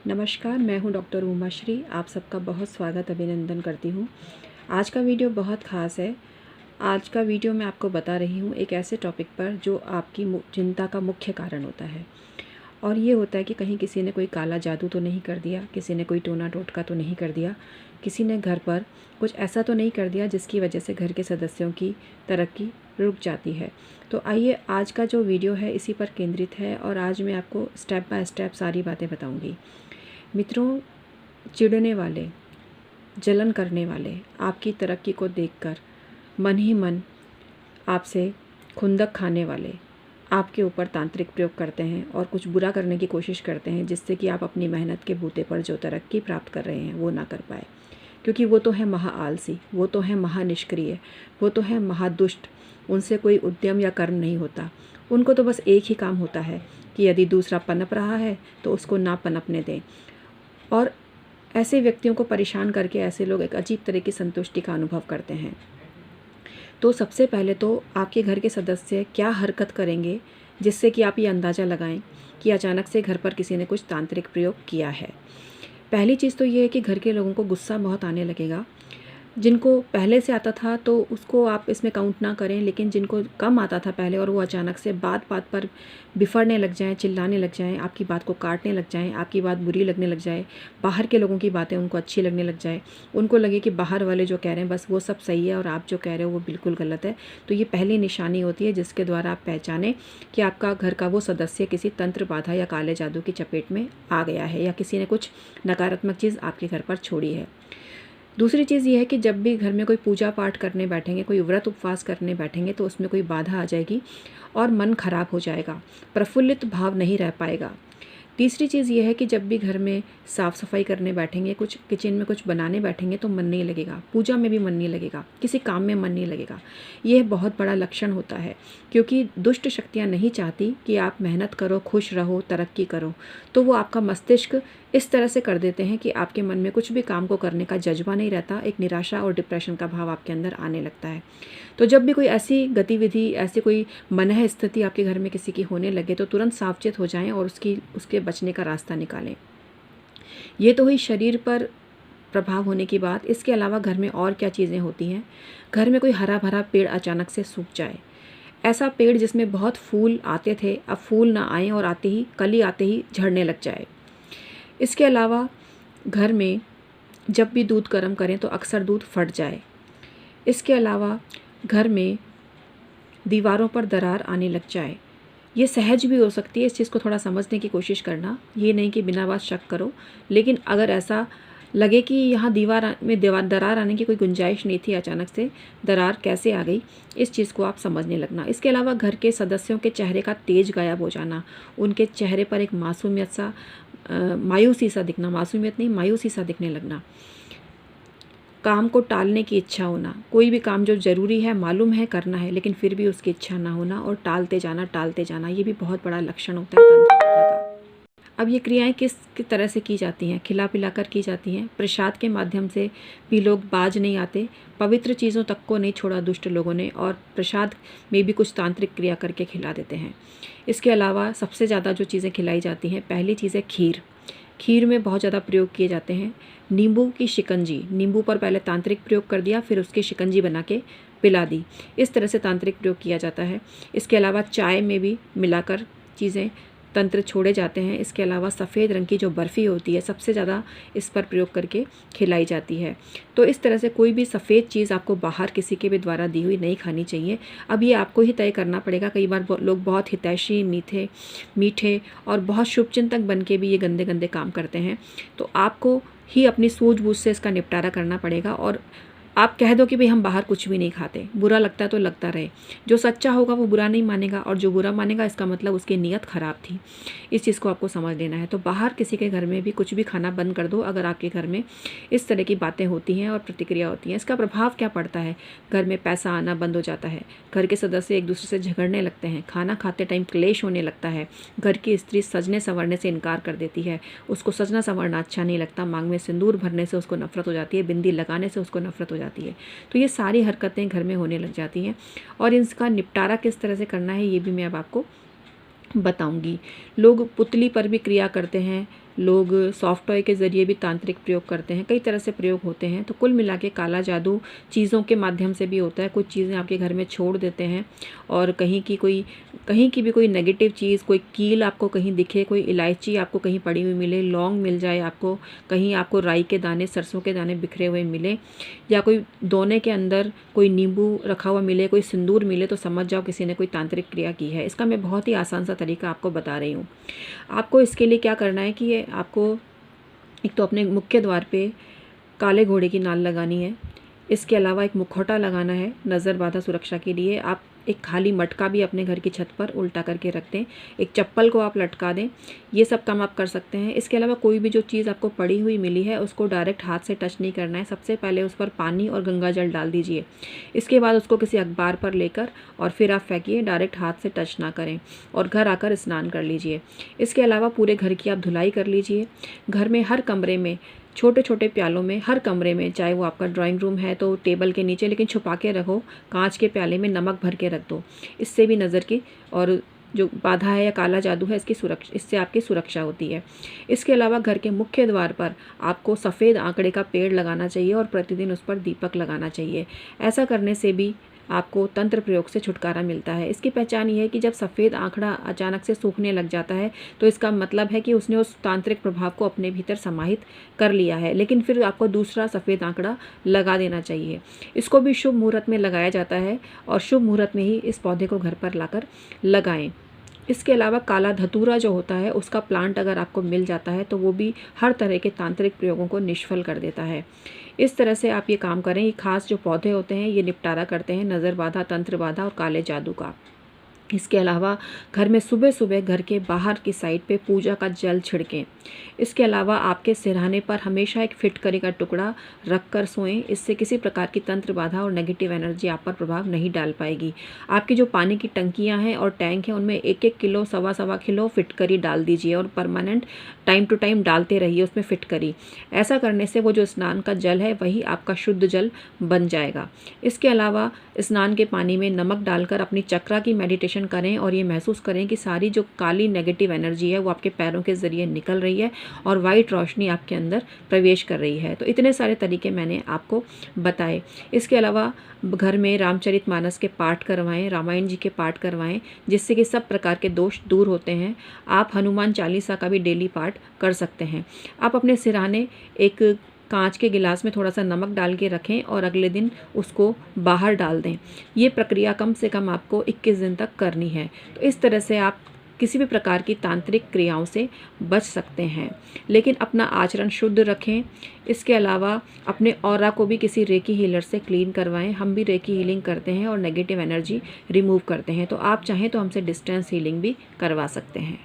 नमस्कार, मैं हूं डॉक्टर उमाश्री। आप सबका बहुत स्वागत अभिनंदन करती हूं। आज का वीडियो बहुत ख़ास है। आज का वीडियो मैं आपको बता रही हूं एक ऐसे टॉपिक पर जो आपकी चिंता का मुख्य कारण होता है। और ये होता है कि कहीं किसी ने कोई काला जादू तो नहीं कर दिया, किसी ने कोई टोना टोटका तो नहीं कर दिया, किसी ने घर पर कुछ ऐसा तो नहीं कर दिया जिसकी वजह से घर के सदस्यों की तरक्की रुक जाती है। तो आइए, आज का जो वीडियो है इसी पर केंद्रित है और आज मैं आपको स्टेप बाय स्टेप सारी बातें बताऊंगी। मित्रों, चिढ़ने वाले, जलन करने वाले, आपकी तरक्की को देखकर मन ही मन आपसे खुंदक खाने वाले आपके ऊपर तांत्रिक प्रयोग करते हैं और कुछ बुरा करने की कोशिश करते हैं जिससे कि आप अपनी मेहनत के बूते पर जो तरक्की प्राप्त कर रहे हैं वो ना कर पाए। क्योंकि वो तो है महा आलसी, वो तो है महा निष्क्रिय, वो तो है महादुष्ट। उनसे कोई उद्यम या कर्म नहीं होता। उनको तो बस एक ही काम होता है कि यदि दूसरा पनप रहा है तो उसको ना पनपने दें। और ऐसे व्यक्तियों को परेशान करके ऐसे लोग एक अजीब तरह की संतुष्टि का अनुभव करते हैं। तो सबसे पहले तो आपके घर के सदस्य क्या हरकत करेंगे जिससे कि आप ये अंदाज़ा लगाएं कि अचानक से घर पर किसी ने कुछ तांत्रिक प्रयोग किया है। पहली चीज़ तो ये है कि घर के लोगों को गुस्सा बहुत आने लगेगा। जिनको पहले से आता था तो उसको आप इसमें काउंट ना करें, लेकिन जिनको कम आता था पहले और वो अचानक से बात बात पर बिफरने लग जाएं, चिल्लाने लग जाएं, आपकी बात को काटने लग जाएं, आपकी बात बुरी लगने लग जाए, बाहर के लोगों की बातें उनको अच्छी लगने लग जाए, उनको लगे कि बाहर वाले जो कह रहे हैं बस वो सब सही है और आप जो कह रहे हो वो बिल्कुल गलत है। तो ये पहली निशानी होती है जिसके द्वारा आप पहचानें कि आपका घर का वो सदस्य किसी तंत्र बाधा या काले जादू की चपेट में आ गया है या किसी ने कुछ नकारात्मक चीज़ आपके घर पर छोड़ी है। दूसरी चीज़ ये है कि जब भी घर में कोई पूजा पाठ करने बैठेंगे, कोई व्रत उपवास करने बैठेंगे तो उसमें कोई बाधा आ जाएगी और मन खराब हो जाएगा, प्रफुल्लित भाव नहीं रह पाएगा। तीसरी चीज़ ये है कि जब भी घर में साफ़ सफाई करने बैठेंगे, कुछ किचन में कुछ बनाने बैठेंगे तो मन नहीं लगेगा, पूजा में भी मन नहीं लगेगा, किसी काम में मन नहीं लगेगा। यह बहुत बड़ा लक्षण होता है, क्योंकि दुष्ट शक्तियाँ नहीं चाहती कि आप मेहनत करो, खुश रहो, तरक्की करो। तो वो आपका मस्तिष्क इस तरह से कर देते हैं कि आपके मन में कुछ भी काम को करने का जज्बा नहीं रहता, एक निराशा और डिप्रेशन का भाव आपके अंदर आने लगता है। तो जब भी कोई ऐसी गतिविधि, ऐसी कोई मनह स्थिति आपके घर में किसी की होने लगे तो तुरंत सावचेत हो जाएं और उसके बचने का रास्ता निकालें। ये तो हुई शरीर पर प्रभाव होने की बात। इसके अलावा घर में और क्या चीज़ें होती हैं। घर में कोई हरा भरा पेड़ अचानक से सूख जाए, ऐसा पेड़ जिसमें बहुत फूल आते थे अब फूल ना आए और आते ही कली आते ही झड़ने लग जाए। इसके अलावा घर में जब भी दूध गर्म करें तो अक्सर दूध फट जाए। इसके अलावा घर में दीवारों पर दरार आने लग जाए। ये सहज भी हो सकती है, इस चीज़ को थोड़ा समझने की कोशिश करना। ये नहीं कि बिना बात शक करो, लेकिन अगर ऐसा लगे कि यहाँ दरार आने की कोई गुंजाइश नहीं थी, अचानक से दरार कैसे आ गई, इस चीज़ को आप समझने लगना। इसके अलावा घर के सदस्यों के चेहरे का तेज गायब हो जाना, उनके चेहरे पर एक मासूमियत सा मायूसी सा दिखना, मासूमियत नहीं मायूसी सा दिखने लगना, काम को टालने की इच्छा होना, कोई भी काम जो ज़रूरी है, मालूम है करना है, लेकिन फिर भी उसकी इच्छा ना होना और टालते जाना, ये भी बहुत बड़ा लक्षण होता है तंत्र बाधा का। अब ये क्रियाएं किस तरह से की जाती हैं? खिला पिला कर की जाती हैं। प्रसाद के माध्यम से भी लोग बाज नहीं आते, पवित्र चीज़ों तक को नहीं छोड़ा दुष्ट लोगों ने, और प्रसाद में भी कुछ तांत्रिक क्रिया करके खिला देते हैं। इसके अलावा सबसे ज़्यादा जो चीज़ें खिलाई जाती हैं, पहली चीज़ है खीर। खीर में बहुत ज़्यादा प्रयोग किए जाते हैं। नींबू की शिकंजी, नींबू पर पहले तांत्रिक प्रयोग कर दिया, फिर उसकी शिकंजी बना के पिला दी, इस तरह से तांत्रिक प्रयोग किया जाता है। इसके अलावा चाय में भी मिलाकर चीज़ें तंत्र छोड़े जाते हैं। इसके अलावा सफ़ेद रंग की जो बर्फ़ी होती है, सबसे ज़्यादा इस पर प्रयोग करके खिलाई जाती है। तो इस तरह से कोई भी सफ़ेद चीज़ आपको बाहर किसी के भी द्वारा दी हुई नहीं खानी चाहिए। अब ये आपको ही तय करना पड़ेगा। कई बार लोग बहुत हितैषी, मीठे और बहुत शुभचिंतक बन के भी ये गंदे गंदे काम करते हैं। तो आपको ही अपनी सूझबूझ से इसका निपटारा करना पड़ेगा। और आप कह दो कि भाई हम बाहर कुछ भी नहीं खाते, बुरा लगता है तो लगता रहे। जो सच्चा होगा वो बुरा नहीं मानेगा, और जो बुरा मानेगा इसका मतलब उसकी नीयत ख़राब थी। इस चीज़ को आपको समझ लेना है। तो बाहर किसी के घर में भी कुछ भी खाना बंद कर दो अगर आपके घर में इस तरह की बातें होती हैं और प्रतिक्रिया होती हैं। इसका प्रभाव क्या पड़ता है? घर में पैसा आना बंद हो जाता है, घर के सदस्य एक दूसरे से झगड़ने लगते हैं, खाना खाते टाइम क्लेश होने लगता है, घर की स्त्री सजने संवरने से इनकार कर देती है, उसको सजना संवरना अच्छा नहीं लगता, मांग में सिंदूर भरने से उसको नफरत हो जाती है, बिंदी लगाने से उसको नफरत हो जाती है। तो ये सारी हरकतें घर में होने लग जाती हैं, और इसका निपटारा किस तरह से करना है ये भी मैं अब आपको बताऊंगी। लोग पुतली पर भी क्रिया करते हैं, लोग सॉफ्ट टॉय के ज़रिए भी तांत्रिक प्रयोग करते हैं, कई तरह से प्रयोग होते हैं। तो कुल मिला के काला जादू चीज़ों के माध्यम से भी होता है। कुछ चीज़ें आपके घर में छोड़ देते हैं और कहीं की भी कोई नेगेटिव चीज़, कोई कील आपको कहीं दिखे, कोई इलायची आपको कहीं पड़ी हुई मिले, लौंग मिल जाए आपको, कहीं आपको राई के दाने, सरसों के दाने बिखरे हुए मिले, या कोई दोने के अंदर कोई नींबू रखा हुआ मिले, कोई सिंदूर मिले, तो समझ जाओ किसी ने कोई तांत्रिक क्रिया की है। इसका मैं बहुत ही आसान सा तरीका आपको बता रही हूँ। आपको इसके लिए क्या करना है कि ये आपको एक तो अपने मुख्य द्वार पे काले घोड़े की नाल लगानी है। इसके अलावा एक मुखौटा लगाना है नज़र बाधा सुरक्षा के लिए। आप एक खाली मटका भी अपने घर की छत पर उल्टा करके रख दें, एक चप्पल को आप लटका दें। ये सब काम आप कर सकते हैं। इसके अलावा कोई भी जो चीज़ आपको पड़ी हुई मिली है उसको डायरेक्ट हाथ से टच नहीं करना है। सबसे पहले उस पर पानी और गंगा जल डाल दीजिए। इसके बाद उसको किसी अखबार पर लेकर और फिर आप फेंकिए, डायरेक्ट हाथ से टच ना करें, और घर आकर स्नान कर लीजिए। इसके अलावा पूरे घर की आप धुलाई कर लीजिए। घर में हर कमरे में छोटे छोटे प्यालों में, हर कमरे में, चाहे वो आपका ड्राइंग रूम है तो टेबल के नीचे, लेकिन छुपा के रखो, कांच के प्याले में नमक भर के रख दो। इससे भी नज़र की और जो बाधा है या काला जादू है इससे आपकी सुरक्षा होती है। इसके अलावा घर के मुख्य द्वार पर आपको सफ़ेद आंकड़े का पेड़ लगाना चाहिए और प्रतिदिन उस पर दीपक लगाना चाहिए। ऐसा करने से भी आपको तंत्र प्रयोग से छुटकारा मिलता है। इसकी पहचान ये है कि जब सफ़ेद आंकड़ा अचानक से सूखने लग जाता है तो इसका मतलब है कि उसने उस तांत्रिक प्रभाव को अपने भीतर समाहित कर लिया है, लेकिन फिर आपको दूसरा सफ़ेद आंकड़ा लगा देना चाहिए। इसको भी शुभ मुहूर्त में लगाया जाता है और शुभ मुहूर्त में ही इस पौधे को घर पर लाकर लगाएं। इसके अलावा काला धतूरा जो होता है उसका प्लांट अगर आपको मिल जाता है तो वो भी हर तरह के तांत्रिक प्रयोगों को निष्फल कर देता है। इस तरह से आप ये काम करें। ये खास जो पौधे होते हैं ये निपटारा करते हैं नज़र बाधा, तंत्र बाधा और काले जादू का। इसके अलावा घर में सुबह सुबह घर के बाहर की साइड पे पूजा का जल छिड़कें। इसके अलावा आपके सिरहाने पर हमेशा एक फिटकरी का टुकड़ा रख कर सोएं। इससे किसी प्रकार की तंत्र बाधा और नेगेटिव एनर्जी आप पर प्रभाव नहीं डाल पाएगी। आपकी जो पानी की टंकियां हैं और टैंक हैं उनमें 1-1 किलो, 1.25 किलो फिटकरी डाल दीजिए और परमानेंट टाइम टू टाइम डालते रहिए उसमें फिटकरी। ऐसा करने से वो जो स्नान का जल है वही आपका शुद्ध जल बन जाएगा। इसके अलावा स्नान के पानी में नमक डालकर अपनी चक्रा की मेडिटेशन करें और ये महसूस करें कि सारी जो काली नेगेटिव एनर्जी है वो आपके पैरों के ज़रिए निकल रही है और वाइट रोशनी आपके अंदर प्रवेश कर रही है। तो इतने सारे तरीके मैंने आपको बताए। इसके अलावा घर में रामचरितमानस के पाठ करवाएं, रामायण जी के पाठ करवाएं, जिससे कि सब प्रकार के दोष दूर होते हैं। आप हनुमान चालीसा का भी डेली पाठ कर सकते हैं। आप अपने सिरहाने एक कांच के गिलास में थोड़ा सा नमक डाल के रखें और अगले दिन उसको बाहर डाल दें। ये प्रक्रिया कम से कम आपको 21 दिन तक करनी है। तो इस तरह से आप किसी भी प्रकार की तांत्रिक क्रियाओं से बच सकते हैं, लेकिन अपना आचरण शुद्ध रखें। इसके अलावा अपने ऑरा को भी किसी रेकी हीलर से क्लीन करवाएं। हम भी रेकी हीलिंग करते हैं और नेगेटिव एनर्जी रिमूव करते हैं। तो आप चाहें तो हमसे डिस्टेंस हीलिंग भी करवा सकते हैं।